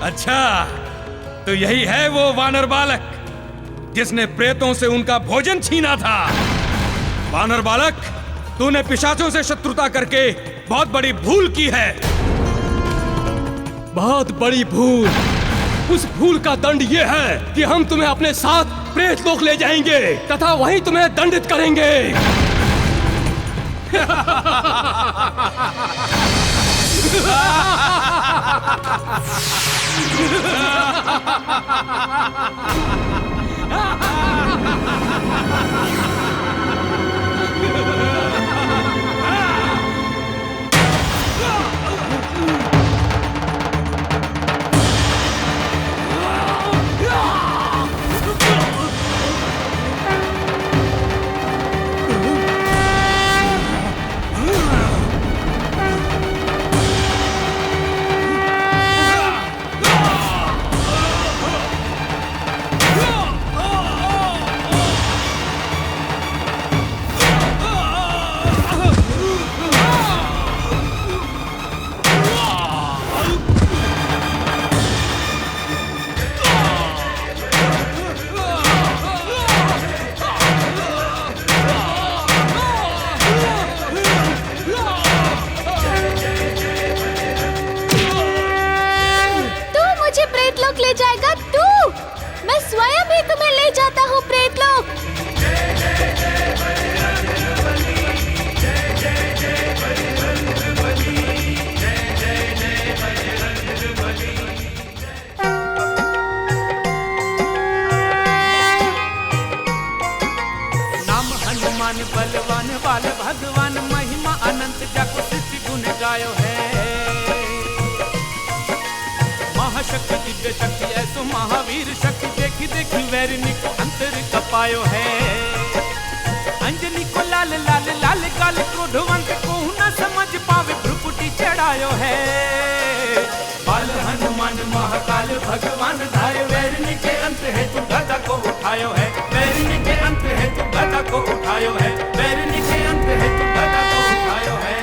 अच्छा, तो यही है वो वानर बालक जिसने प्रेतों से उनका भोजन छीना था। वानर बालक, तूने पिशाचों से शत्रुता करके बहुत बड़ी भूल की है। बहुत बड़ी भूल। उस भूल का दंड ये है कि हम तुम्हें अपने साथ प्रेत लोक ले जाएंगे तथा वहीं तुम्हें दंडित करेंगे। ले जाएगा तू? मैं स्वयं ही तुम्हें ले जाता हूँ प्रेतलोक। नाम हनुमान बलवान बाल भगवान, महिमा अनंत जाको सृष्टि गुण गायो है। महाशक्ति दिव्य शक्ति ऐसो महावीर शक्ति, देखी देखी वैरिणी को अंतर कपायो है। अंजनी को लाल लाल लाल काल, क्रोधवंत को न समझ पावे भ्रुकुटी चढ़ायो है। बाल हनुमान महाकाल भगवान धाय, वैरिणी के अंत है तू गदा को उठायो है। वैरिणी के अंत है तू गदा को उठायो है। वैरिणी के अंत है तू गदा को उठायो है।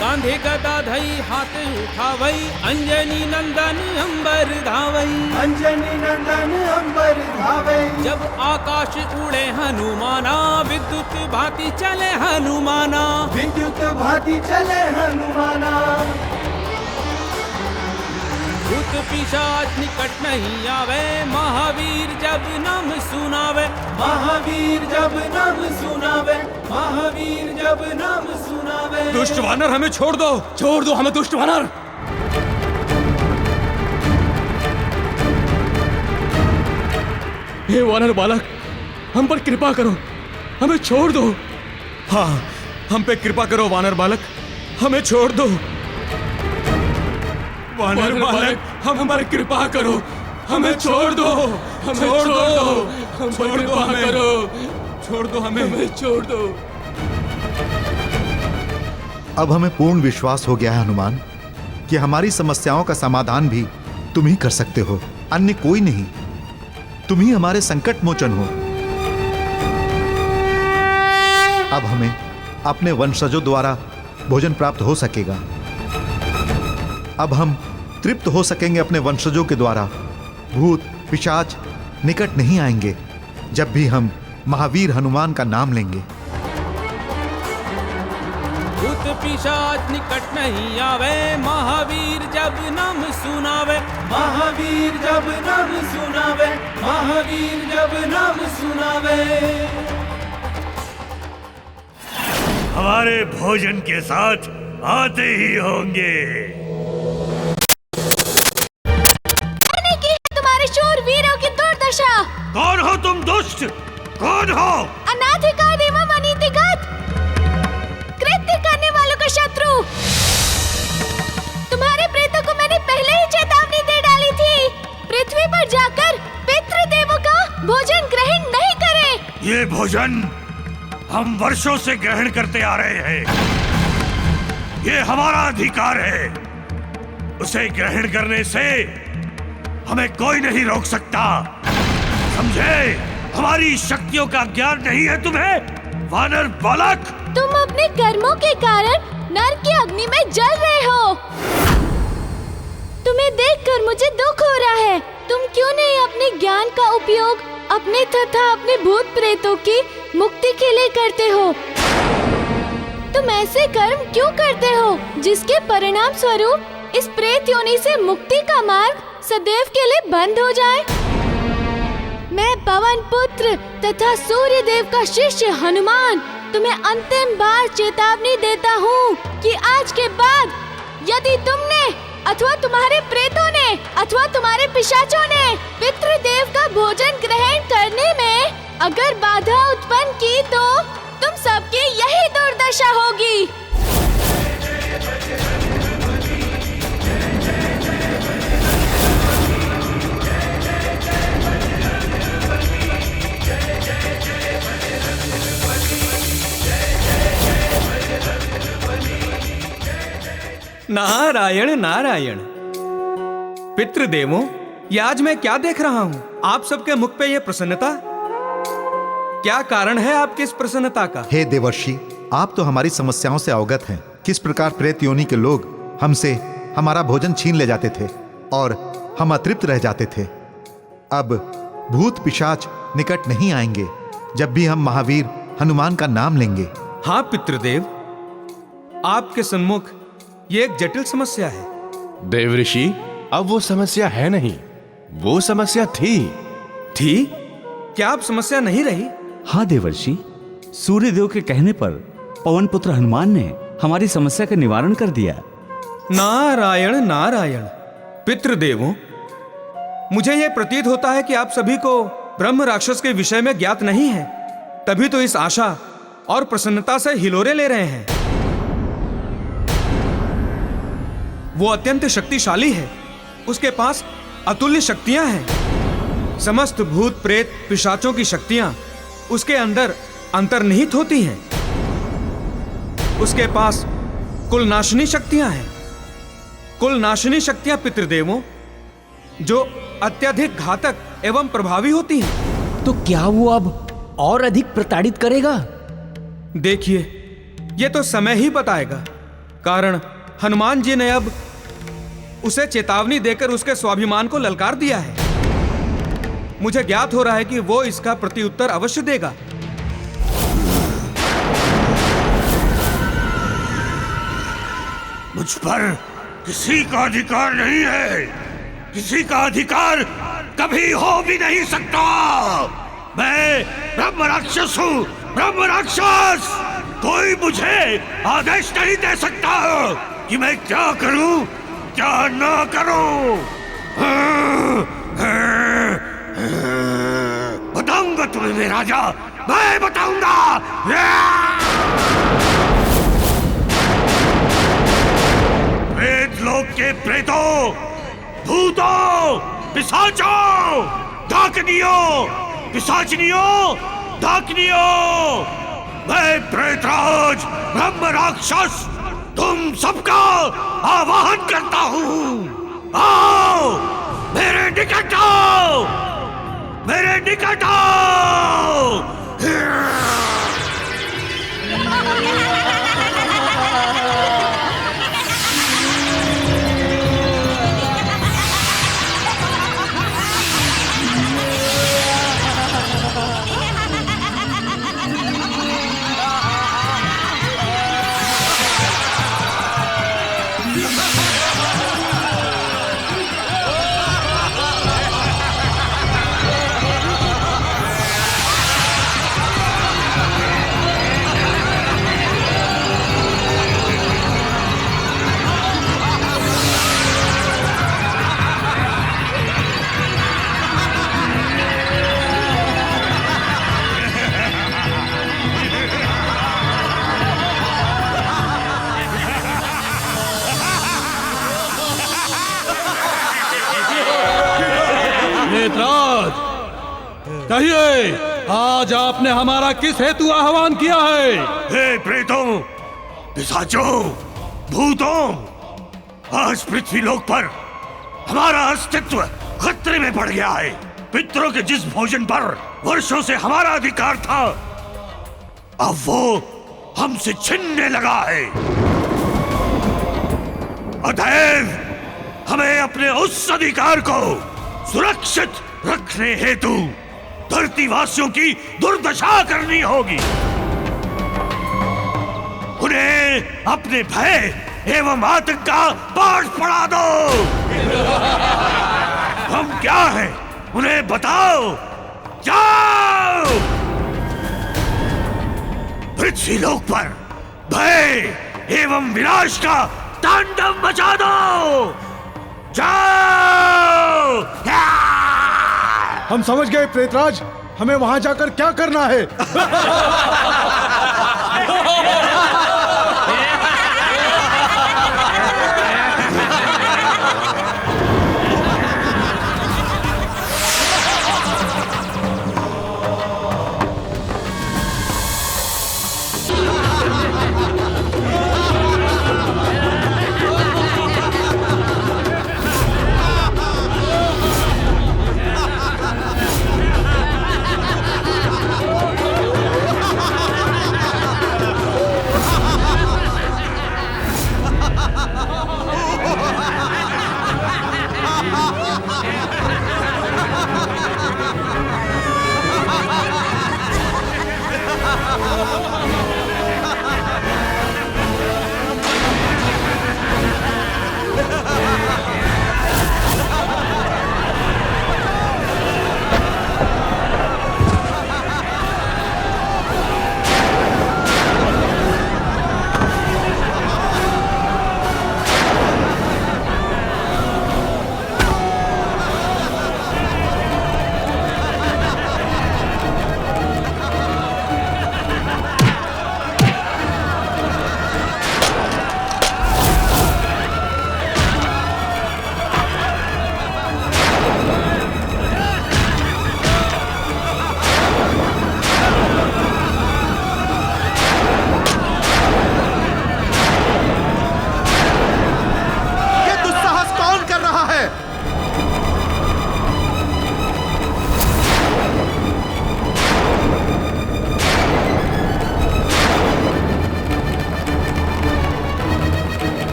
कांधे गदा धई हाथ उठावई, अंजनी नंदन अंबर धावई। अंजनी नंदन अंबर धावई। जब आकाश उड़े हनुमाना, विद्युत भांति चले हनुमाना। विद्युत भांति चले हनुमाना। भूत पिशाच निकट नहीं आवे, महावीर जब नाम सुनावे। महावीर जब नाम सुनावे। महावीर जब नाम सुनावे। दुष्ट वानर, हमें छोड़ दो। छोड़ दो हमें दुष्ट वानर। हे वानर बालक, हम पर कृपा करो, हमें छोड़ दो। हाँ, हम पे कृपा करो वानर बालक, हमें छोड़ दो। वानर बालक, हम पर कृपा करो, हमें छोड़ दो। हमें छोड़ दो। हम पर कृपा करो, छोड़ दो हमें छोड़ दो। अब हमें पूर्ण विश्वास हो गया है हनुमान कि हमारी समस्याओं का समाधान भी तुम ही कर सकते हो, अन्य कोई नहीं। तुम ही हमारे संकट मोचन हो। अब हमें अपने वंशजों द्वारा भोजन प्राप्त हो सकेगा। अब हम तृप्त हो सकेंगे अपने वंशजों के द्वारा। भूत पिशाच निकट नहीं आएंगे जब भी हम महावीर हनुमान का नाम लेंगे। भूत पिशाच निकट नहीं आवे, महावीर जब नाम सुनावे। महावीर जब नाम सुनावे। महावीर जब नाम सुनावे। हमारे भोजन के साथ आते ही होंगे। तुम्हारे शूरवीरों की दुर्दशा। कौन हो तुम दुष्ट? कौन हो? अनाधिकार एवं अनीतिगत कृत्य करने वालों का शत्रु। भोजन हम वर्षों से ग्रहण करते आ रहे हैं। ये हमारा अधिकार है। उसे ग्रहण करने से हमें कोई नहीं रोक सकता, समझे? हमारी शक्तियों का ज्ञान नहीं है तुम्हें, वानर बालक? तुम अपने कर्मों के कारण नरक की अग्नि में जल रहे हो। तुम्हें देखकर मुझे दुख हो रहा है। तुम क्यों नहीं अपने ज्ञान का उपयोग अपने तथा अपने भूत प्रेतों की मुक्ति के लिए करते हो? तुम ऐसे कर्म क्यों करते हो जिसके परिणाम स्वरूप इस प्रेत योनि से मुक्ति का मार्ग सदैव के लिए बंद हो जाए? मैं पवन पुत्र तथा सूर्य देव का शिष्य हनुमान तुम्हें अंतिम बार चेतावनी देता हूँ कि आज के बाद यदि तुमने अथवा तुम्हारे प्रेतों ने अथवा तुम्हारे पिशाचों ने पितृदेव का भोजन ग्रहण करने में अगर बाधा उत्पन्न की तो तुम सबकी यही दुर्दशा होगी। नारायण नारायण। पितृदेवों, ये आज मैं क्या देख रहा हूँ? आप सबके मुख पे ये प्रसन्नता, क्या कारण है आपकी इस प्रसन्नता का? हे देवर्षि, आप तो हमारी समस्याओं से अवगत हैं। किस प्रकार प्रेत योनि के लोग हमसे हमारा भोजन छीन ले जाते थे और हम अतृप्त रह जाते थे। अब भूत पिशाच निकट नहीं आएंगे जब भी हम महावीर हनुमान का नाम लेंगे। हाँ पितृदेव, आपके सन्मुख ये एक जटिल समस्या है। देवऋषि, अब वो समस्या है नहीं, वो समस्या थी। क्या अब समस्या नहीं रही? हाँ देवर्षि, सूर्यदेव के कहने पर पवन पुत्र हनुमान ने हमारी समस्या का निवारण कर दिया। नारायण नारायण। पितृदेवों, मुझे यह प्रतीत होता है कि आप सभी को ब्रह्म राक्षस के विषय में ज्ञात नहीं है, तभी तो इस आशा और प्रसन्नता से हिलोरे ले रहे हैं। वो अत्यंत शक्तिशाली है, उसके पास अतुल्य शक्तियां हैं। समस्त भूत प्रेत पिशाचों की शक्तियां उसके अंदर अंतर्निहित होती हैं। उसके पास कुलनाशिनी शक्तियां हैं। कुलनाशिनी शक्तियां पितृदेवों, जो अत्यधिक घातक एवं प्रभावी होती हैं। तो क्या वो अब और अधिक प्रताड़ित करेगा? देखिए, ये तो समय ही बताएगा, कारण हनुमान जी ने अब उसे चेतावनी देकर उसके स्वाभिमान को ललकार दिया है। मुझे ज्ञात हो रहा है कि वो इसका प्रत्युत्तर अवश्य देगा। मुझ पर किसी का अधिकार नहीं है, किसी का अधिकार कभी हो भी नहीं सकता। मैं ब्रह्म राक्षस हूँ, ब्रह्म राक्षस। कोई मुझे आदेश नहीं दे सकता कि मैं क्या करूं, क्या ना करूं। बताऊंगा तुम्हें मैं राजा, मैं बताऊंगा। प्रेत लोक के प्रेतों, भूतों, पिशाचों, डाकनियों, पिशाचनियों, डाकनियों, मैं प्रेतराज ब्रह्म राक्षस तुम सबका आवाहन करता हूँ। आओ, मेरे निकट आओ, मेरे निकट आओ। कहिए, आज आपने हमारा किस हेतु आह्वान किया है? हे प्रेतों, पिशाचों, भूतों, आज पृथ्वी लोक पर हमारा अस्तित्व खतरे में पड़ गया है। पितरों के जिस भोजन पर वर्षों से हमारा अधिकार था, अब वो हमसे छिनने लगा है। अतएव हमें अपने उस अधिकार को सुरक्षित रखने हेतु धरतीवासियों की दुर्दशा करनी होगी। उन्हें अपने भय एवं आतंक का पाठ पढ़ा दो। हम क्या हैं, उन्हें बताओ। जाओ, पृथ्वी लोक पर भय एवं विनाश का तांडव मचा दो। जाओ। हम समझ गए प्रेतराज, हमें वहां जाकर क्या करना है।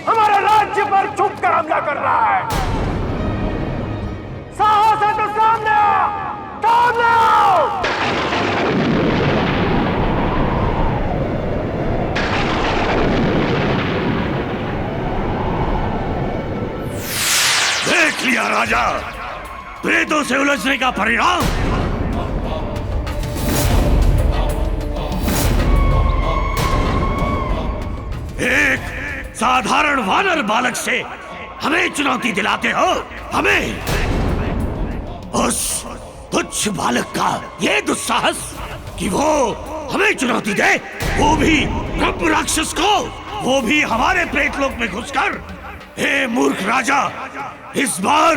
हमारे राज्य पर छुप कर हमला कर रहा है। साहस है तो सामने आओ, सामने आओ। देख लिया राजा, प्रेतों से उलझने का परिणाम। एक साधारण वानर बालक से हमें चुनौती दिलाते हो। हमें, उस तुच्छ बालक का ये दुस्साहस कि वो हमें चुनौती दे, वो भी ब्रह्म राक्षस को, वो भी हमारे प्रेतलोक में घुसकर। हे मूर्ख राजा, इस बार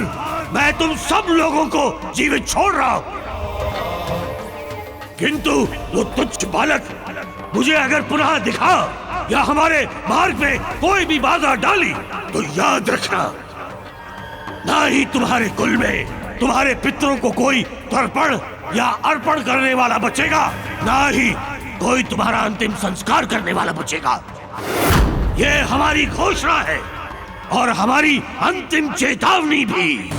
मैं तुम सब लोगों को जीवित छोड़ रहा हूं, किंतु वो तुच्छ बालक मुझे अगर पुनः दिखा या हमारे मार्ग में कोई भी बाधा डाली तो याद रखना, ना ही तुम्हारे कुल में तुम्हारे पितरों को कोई तर्पण या अर्पण करने वाला बचेगा, ना ही कोई तुम्हारा अंतिम संस्कार करने वाला बचेगा। ये हमारी घोषणा है और हमारी अंतिम चेतावनी भी।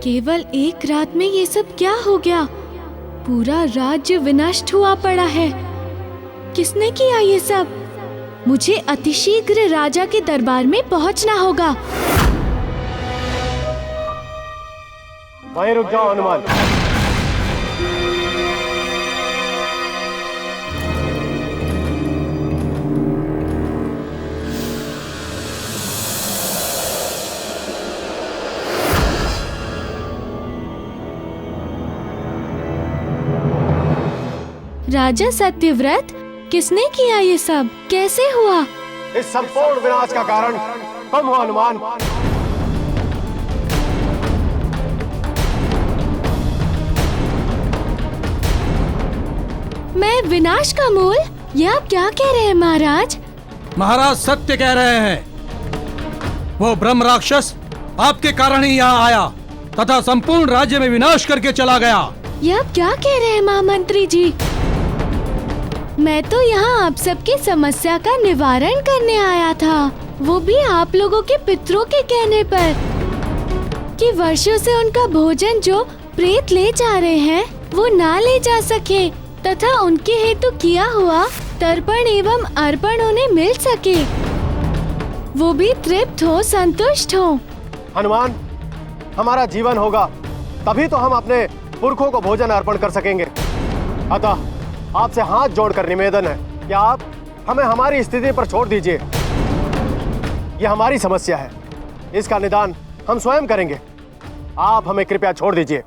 केवल एक रात में ये सब क्या हो गया? पूरा राज्य विनष्ट हुआ पड़ा है। किसने किया ये सब? मुझे अतिशीघ्र राजा के दरबार में पहुंचना होगा। वहीं रुक जाओ हनुमान। राजा सत्यव्रत, किसने किया ये सब? कैसे हुआ? इस संपूर्ण विनाश का कारण तुम हो हनुमान। मैं विनाश का मूल? ये आप क्या कह रहे हैं महाराज? महाराज सत्य कह रहे हैं। वो ब्रह्म राक्षस आपके कारण ही यहाँ आया तथा संपूर्ण राज्य में विनाश करके चला गया। ये आप क्या कह रहे हैं महामंत्री जी? मैं तो यहाँ आप सबकी समस्या का निवारण करने आया था, वो भी आप लोगों के पितरों के कहने पर, कि वर्षों से उनका भोजन जो प्रेत ले जा रहे हैं वो ना ले जा सके तथा उनके हेतु किया हुआ तर्पण एवं अर्पण उन्हें मिल सके, वो भी तृप्त हो, संतुष्ट हो। हनुमान, हमारा जीवन होगा तभी तो हम अपने पुरखों को भोजन अर्पण कर सकेंगे। अतः आपसे हाथ जोड़कर निवेदन है कि आप हमें हमारी स्थिति पर छोड़ दीजिए। यह हमारी समस्या है, इसका निदान हम स्वयं करेंगे। आप हमें कृपया छोड़ दीजिए।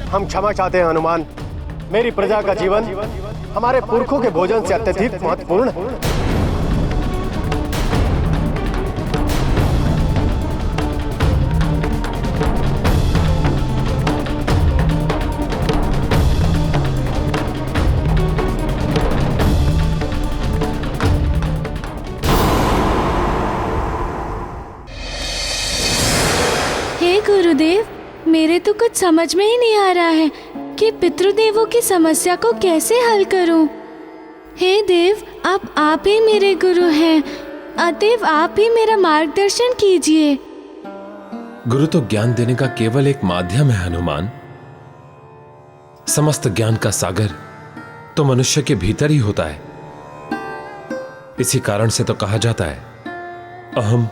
हम क्षमा चाहते हैं हनुमान। मेरी प्रजा का जीवन हमारे पुरखों के भोजन से अत्यधिक महत्वपूर्ण है। गुरुदेव, मेरे तो कुछ समझ में ही नहीं आ रहा है कि पितृदेवों की समस्या को कैसे हल करूं। हे देव, अब आप ही मेरे गुरु हैं, अतएव आप ही मेरा मार्गदर्शन कीजिए। गुरु तो ज्ञान देने का केवल एक माध्यम है हनुमान। समस्त ज्ञान का सागर तो मनुष्य के भीतर ही होता है। इसी कारण से तो कहा जाता है, अहम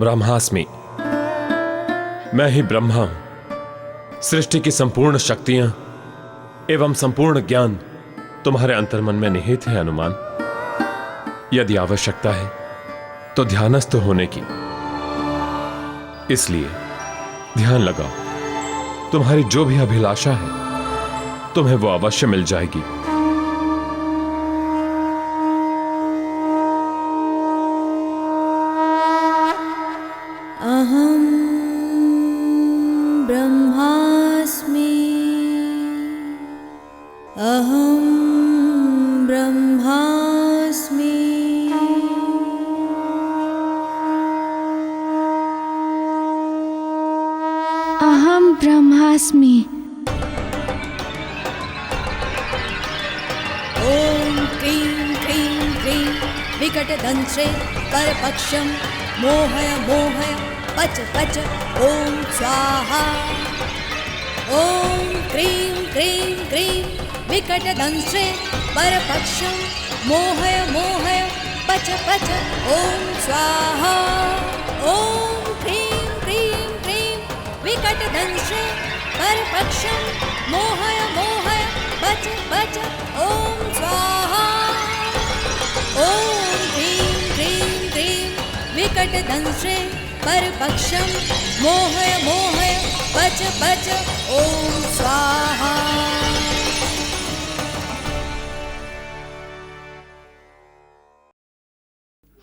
ब्रह्मास्मि, मैं ही ब्रह्मा हूं। सृष्टि की संपूर्ण शक्तियां एवं संपूर्ण ज्ञान तुम्हारे अंतर्मन में निहित है हनुमान। यदि आवश्यकता है तो ध्यानस्थ होने की, इसलिए ध्यान लगाओ। तुम्हारी जो भी अभिलाषा है तुम्हें वो अवश्य मिल जाएगी। अहम ब्रह्मास्मि, अहम ब्रह्मास्मि। अहम ब्रह्मास्मि। ओम क्रीं क्रीं क्रीं विकटदंशे परपक्षं मोहय मोहय पच पच ओम स्वाहा। ओम क्रीं क्रीं क्रीं विकटदंशे परपक्षं मोहय मोहय पच पच ओम स्वाहा। ओम क्रीं क्रीं क्रीं विकटदंशे परपक्षं मोहय मोहय पच पच ओम स्वाहा। ओम क्रीं क्रीं क्रीं विकटदंशे परपक्षं मोहय मोहय पच पच ओम स्वाहा।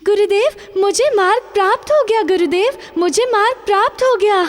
गुरुदेव, मुझे मार्ग प्राप्त हो गया। गुरुदेव, मुझे मार्ग प्राप्त हो गया।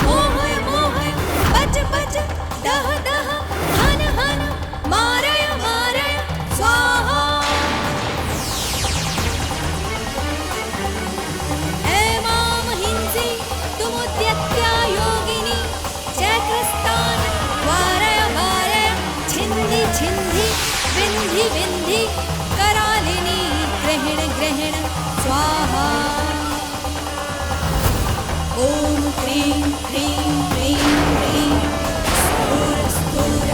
मोहय मोहय पच पच दह दह हन हन मारय मारय स्वाहा ऐमां हिंसि तुमुद्यत्या योगिनी चक्रस्तान् वारय वारय छिन्धि छिन्धि विन्धि विन्धि करालिनी ग्रहण ग्रहण स्वाहा ॐ क्रीं क्रीं क्रीं क्रीं स्थूर स्थूर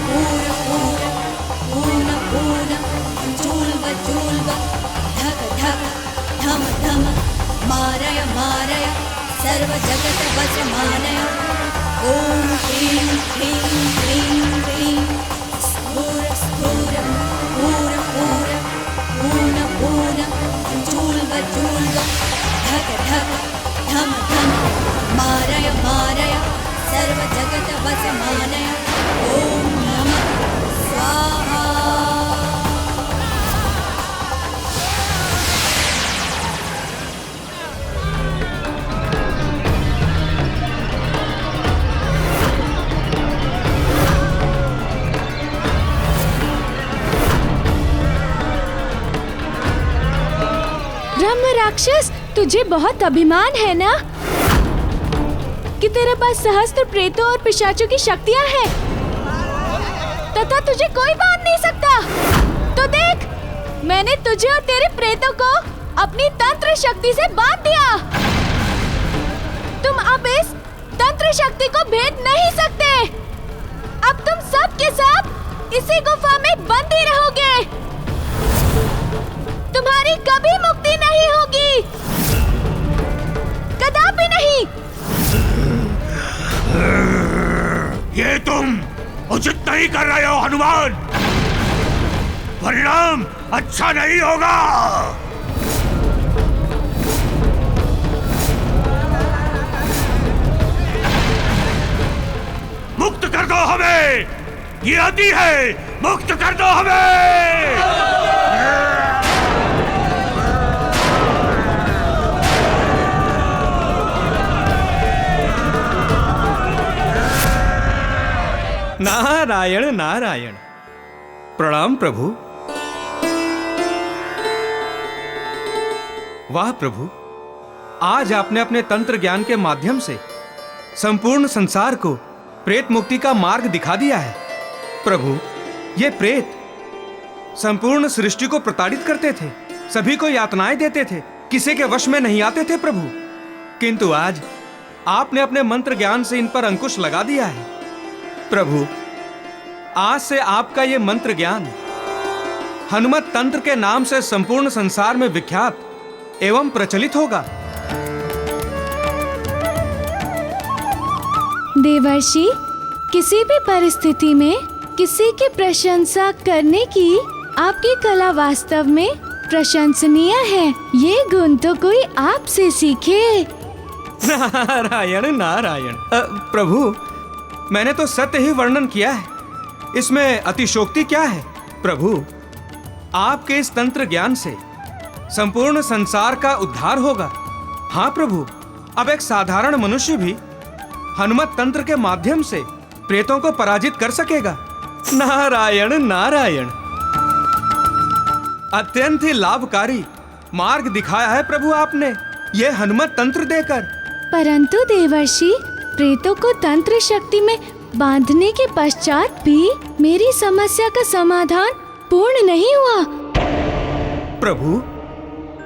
पूर पूर पून पून चूल्व चूल्व धक धक धम धम मारय मारय सर्व जगत वशमानय ॐ क्रीं क्रीं क्रीं क्रीं स्थूर स्थूर पूर पूर पून पून चूल्व चूल्व धक धक धम धम मारय मारय सर्व जगत वशमानय ॐ नमः स्वाहा ब्रह्म राक्षस, तुझे बहुत अभिमान है ना कि तेरे पास सहस्त्र प्रेतों और पिशाचों की शक्तियां हैं, तथा तुझे कोई बांध नहीं सकता। तो देख, मैंने तुझे और तेरे प्रेतों को अपनी तंत्र शक्ति से बांध दिया। तुम अब इस तंत्र शक्ति को भेद नहीं सकते। अब तुम सब के सब इसी गुफा में बंदी रहोगे। तुम्हारी कभी मुक्ति नहीं होगी, कदापि नहीं। ये तुम उचित नहीं कर रहे हो हनुमान, परिणाम अच्छा नहीं होगा। मुक्त कर दो हमें, ये अति है, मुक्त कर दो हमें। नारायण नारायण। प्रणाम प्रभु। वाह प्रभु, आज आपने अपने तंत्र ज्ञान के माध्यम से संपूर्ण संसार को प्रेत मुक्ति का मार्ग दिखा दिया है। प्रभु, ये प्रेत संपूर्ण सृष्टि को प्रताड़ित करते थे, सभी को यातनाएं देते थे, किसी के वश में नहीं आते थे प्रभु। किंतु आज आपने अपने मंत्र ज्ञान से इन पर अंकुश लगा दिया है। प्रभु, आज से आपका ये मंत्र ज्ञान हनुमत तंत्र के नाम से संपूर्ण संसार में विख्यात एवं प्रचलित होगा। देवर्षि, किसी भी परिस्थिति में किसी की प्रशंसा करने की आपकी कला वास्तव में प्रशंसनीय है। ये गुण तो कोई आपसे सीखे। नारायण नारायण। प्रभु, मैंने तो सत्य ही वर्णन किया है, इसमें अतिशोक्ति क्या है। प्रभु, आपके इस तंत्र ज्ञान से संपूर्ण संसार का उद्धार होगा। हाँ प्रभु, अब एक साधारण मनुष्य भी हनुमत तंत्र के माध्यम से प्रेतों को पराजित कर सकेगा। नारायण नारायण। अत्यंत ही लाभकारी मार्ग दिखाया है प्रभु आपने, ये हनुमत तंत्र देकर। परंतु देवर्षि, प्रेतों को तंत्र शक्ति में बांधने के पश्चात भी मेरी समस्या का समाधान पूर्ण नहीं हुआ। प्रभु,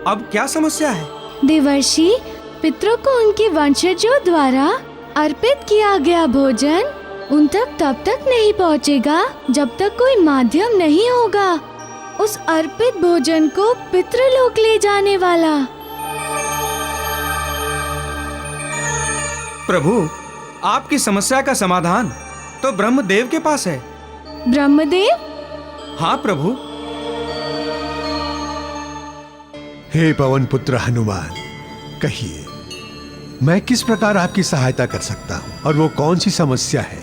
अब क्या समस्या है? देवर्षि, पितरों को उनके वंशजों द्वारा अर्पित किया गया भोजन उन तक तब तक नहीं पहुंचेगा जब तक कोई माध्यम नहीं होगा उस अर्पित भोजन को पितृलोक ले जाने वाला। प्रभु, आपकी समस्या का समाधान तो ब्रह्मदेव के पास है। ब्रह्मदेव? हाँ प्रभु। हे पवन पुत्र हनुमान, कहिए मैं किस प्रकार आपकी सहायता कर सकता हूँ और वो कौन सी समस्या है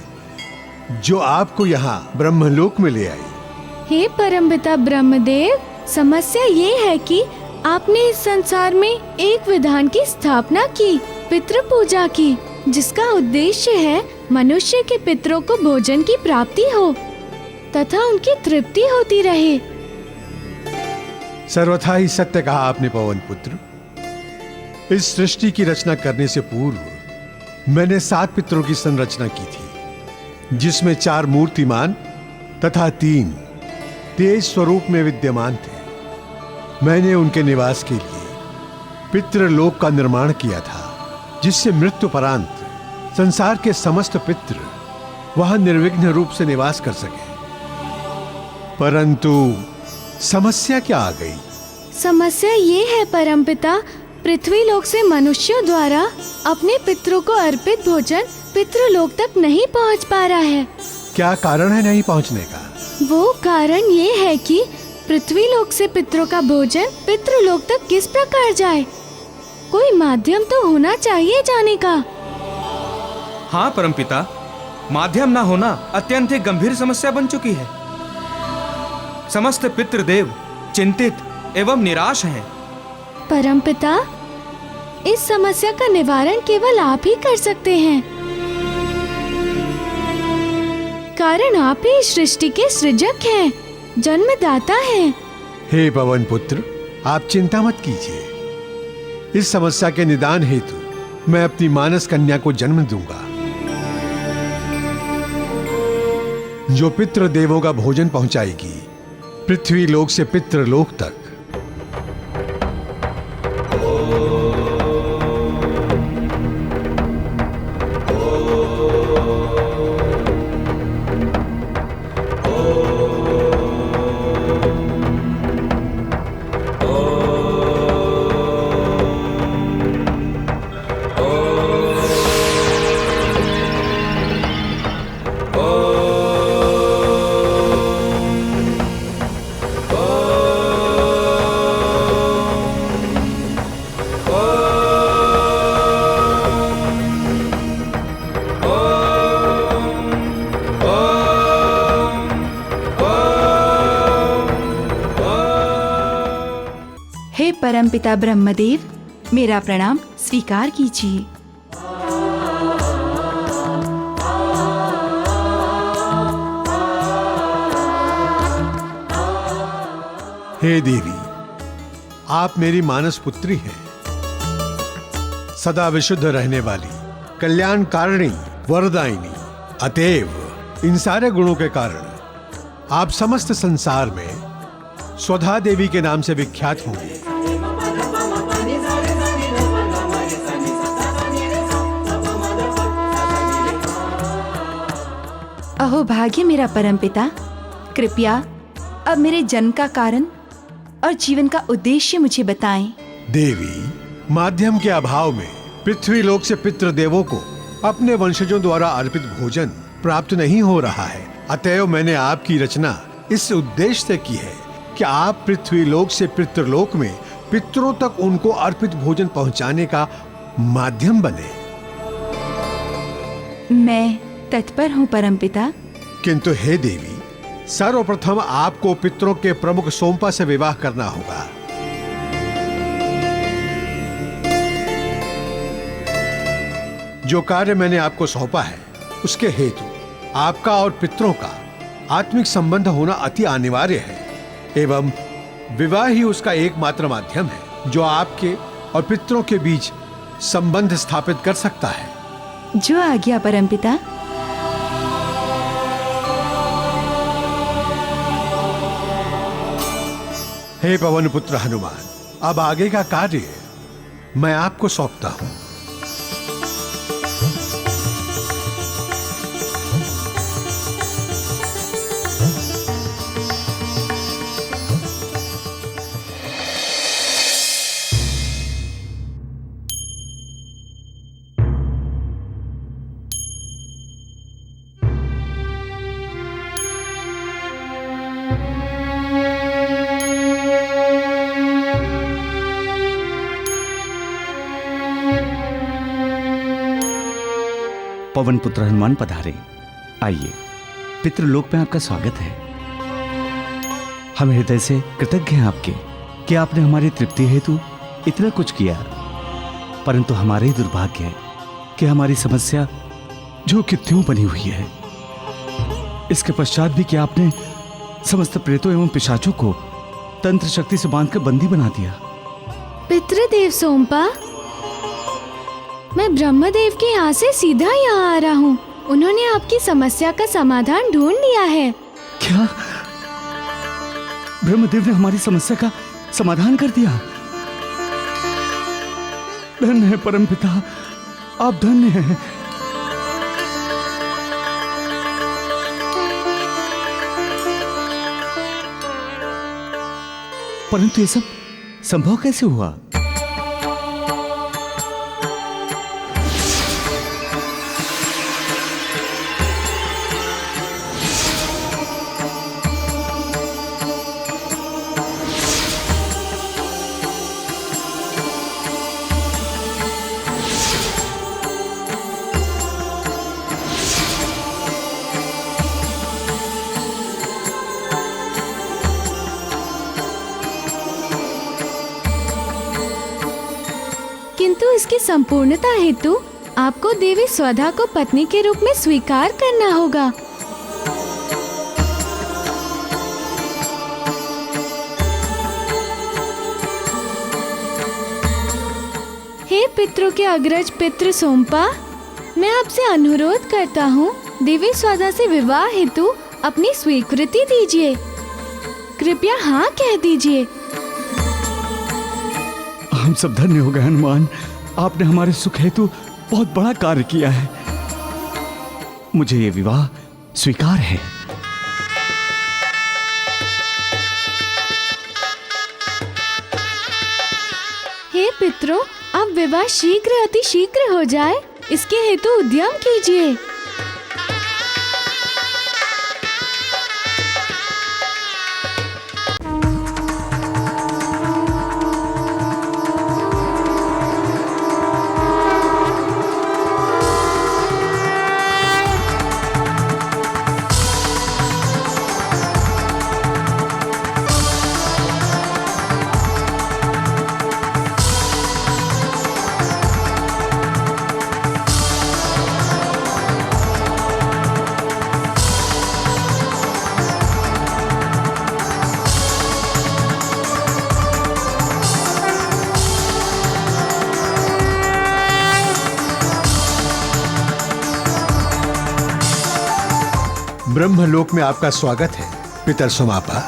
जो आपको यहाँ ब्रह्मलोक में ले आई? हे परमपिता ब्रह्मदेव, समस्या ये है कि आपने इस संसार में एक विधान की स्थापना की, पितृ पूजा की, जिसका उद्देश्य है मनुष्य के पितरों को भोजन की प्राप्ति हो तथा उनकी तृप्ति होती रहे। सर्वथा ही सत्य कहा आपने पवन पुत्र। इस सृष्टि की रचना करने से पूर्व मैंने 7 पितरों की संरचना की थी, जिसमें 4 मूर्तिमान तथा 3 तेज स्वरूप में विद्यमान थे। मैंने उनके निवास के लिए पितृलोक का निर्माण किया था, जिससे मृत्युपरांत संसार के समस्त पितृ वहां निर्विघ्न रूप से निवास कर सके। परंतु समस्या क्या आ गई? समस्या ये है परमपिता, पृथ्वी लोक से मनुष्यों द्वारा अपने पितरों को अर्पित भोजन पितृलोक तक नहीं पहुंच पा रहा है। क्या कारण है नहीं पहुंचने का? वो कारण ये है कि पृथ्वी लोक से पितरों का भोजन पितृलोक तक किस प्रकार जाए? कोई माध्यम तो होना चाहिए जाने का। हाँ परमपिता, माध्यम ना होना अत्यंत ही गंभीर समस्या बन चुकी है। समस्त पितृदेव चिंतित एवं निराश हैं। परमपिता, इस समस्या का निवारण केवल आप ही कर सकते हैं, कारण आप ही इस सृष्टि के सृजक हैं, जन्मदाता हैं। हे पवन पुत्र, आप चिंता मत कीजिए। इस समस्या के निदान हेतु मैं अपनी मानस कन्या को जन्म दूंगा, जो पितृ देवों का भोजन पहुंचाएगी पृथ्वी लोक से पितृलोक तक। परमपिता ब्रह्मदेव, मेरा प्रणाम स्वीकार कीजिए। हे देवी, आप मेरी मानस पुत्री हैं, सदा विशुद्ध रहने वाली, कल्याणकारिणी, वरदायिनी। अतएव इन सारे गुणों के कारण आप समस्त संसार में स्वधा देवी के नाम से विख्यात होंगी। अहो भाग्य मेरा परमपिता, कृपया अब मेरे जन्म का कारण और जीवन का उद्देश्य मुझे बताएं। देवी, माध्यम के अभाव में पृथ्वी लोक से पितृदेवों को अपने वंशजों द्वारा अर्पित भोजन प्राप्त नहीं हो रहा है। अतएव मैंने आपकी रचना इस उद्देश्य से की है कि आप पृथ्वी लोक से पितृलोक में पितरों तक उनको अर्पित भोजन पहुंचाने का माध्यम बने। मैं तत्पर हूँ परमपिता। किंतु हे देवी, सर्वप्रथम आपको पितरों के प्रमुख सोमपा से विवाह करना होगा। जो कार्य मैंने आपको सौंपा है, उसके हेतु आपका और पितरों का आत्मिक संबंध होना अति अनिवार्य है, एवं विवाह ही उसका एकमात्र माध्यम है जो आपके और पितरों के बीच संबंध स्थापित कर सकता है। जो आज्ञा परमपिता। हे पवन पुत्र हनुमान, अब आगे का कार्य मैं आपको सौंपता हूं। पवन पुत्र हनुमान पधारे। आइए, पितृलोक में आपका स्वागत है। हम हृदय से कृतज्ञ हैं आपके कि आपने हमारी तृप्ति हेतु इतना कुछ किया, परंतु हमारे दुर्भाग्य है कि हमारी समस्या जो कि त्यों बनी हुई है। इसके पश्चात भी क्या आपने समस्त प्रेतों एवं पिशाचों को तंत्र शक्ति से बांधकर बंदी बना दिया। पितृदेव सोमपा, मैं ब्रह्मदेव के यहाँ से सीधा यहाँ आ रहा हूँ। उन्होंने आपकी समस्या का समाधान ढूंढ लिया है। क्या ब्रह्मदेव ने हमारी समस्या का समाधान कर दिया? धन्य है परमपिता, आप धन्य हैं। परंतु ये सब संभव कैसे हुआ? किंतु इसकी संपूर्णता हेतु आपको देवी स्वधा को पत्नी के रूप में स्वीकार करना होगा। हे पितरों के अग्रज पितृ सोमपा, मैं आपसे अनुरोध करता हूँ, देवी स्वधा से विवाह हेतु अपनी स्वीकृति दीजिए। कृपया हाँ कह दीजिए। हम सब धन्य हो गए हनुमान, आपने हमारे सुख हेतु बहुत बड़ा कार्य किया है। मुझे ये विवाह स्वीकार है। हे पितरों, अब विवाह शीघ्र अति शीघ्र हो जाए, इसके हेतु उद्यम कीजिए। ब्रह्मलोक में आपका स्वागत है पितर सोमापा।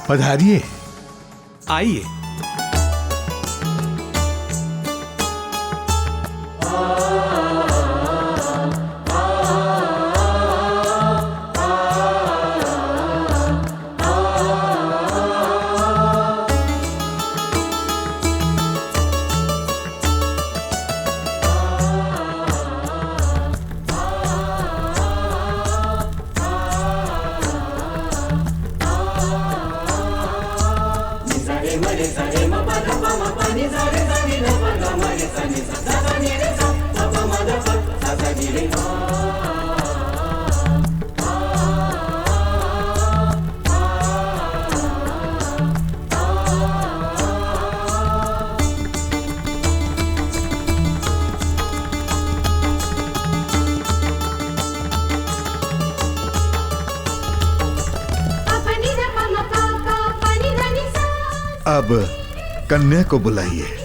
पधारिए। आइए। अब कन्या को बुलाइए।